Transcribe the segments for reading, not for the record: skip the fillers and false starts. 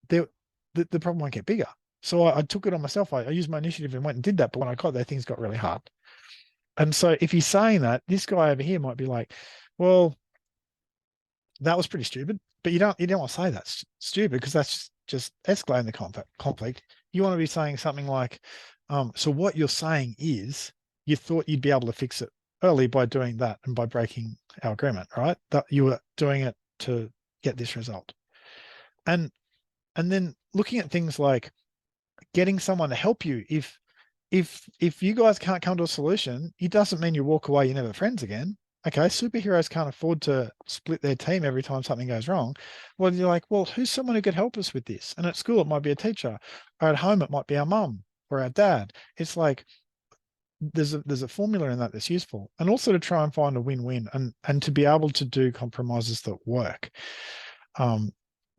the problem won't get bigger. So I took it on myself. I used my initiative and went and did that. But when I got there, things got really hard. And so if he's saying that, this guy over here might be like, well, that was pretty stupid. But you don't want to say that's stupid, because that's just escalating the conflict. You want to be saying something like, so what you're saying is you thought you'd be able to fix it early by doing that and by breaking our agreement, right? That you were doing it to get this result. And then looking at things like getting someone to help you. If you guys can't come to a solution, it doesn't mean you walk away, you're never friends again. Okay, superheroes can't afford to split their team every time something goes wrong. Well, you're like, well, who's someone who could help us with this? And at school, it might be a teacher, or at home, it might be our mum or our dad. It's like there's a formula in that that's useful, and also to try and find a win-win, and to be able to do compromises that work. Um,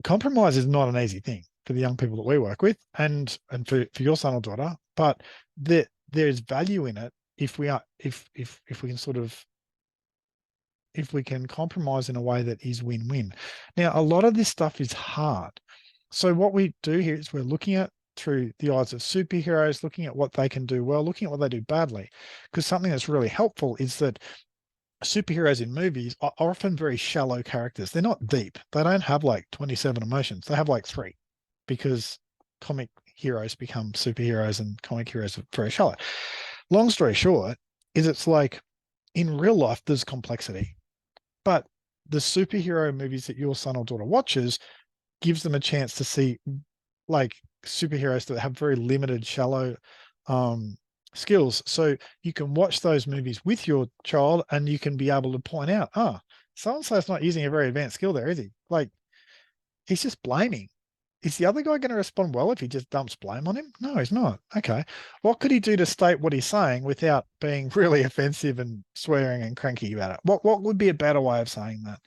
Compromise is not an easy thing for the young people that we work with, and for your son or daughter, but there's value in it if we can sort of, if we can compromise in a way that is win-win. Now, a lot of this stuff is hard. So what we do here is we're looking at through the eyes of superheroes, looking at what they can do well, looking at what they do badly. Because something that's really helpful is that superheroes in movies are often very shallow characters. They're not deep. They don't have like 27 emotions. They have like 3, because comic heroes become superheroes and comic heroes are very shallow. Long story short is, it's like in real life, there's complexity, but the superhero movies that your son or daughter watches gives them a chance to see like superheroes that have very limited, shallow skills. So you can watch those movies with your child, and you can be able to point out, so-and-so's not using a very advanced skill there, is he? Like, he's just blaming. Is the other guy going to respond well if he just dumps blame on him? No, he's not. Okay. What could he do to state what he's saying without being really offensive and swearing and cranky about it? What would be a better way of saying that?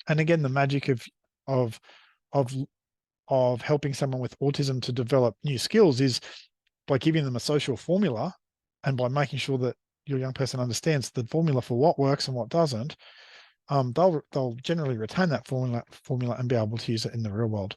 And again, the magic of of of helping someone with autism to develop new skills is by giving them a social formula, and by making sure that your young person understands the formula for what works and what doesn't. They'll generally retain that formula and be able to use it in the real world.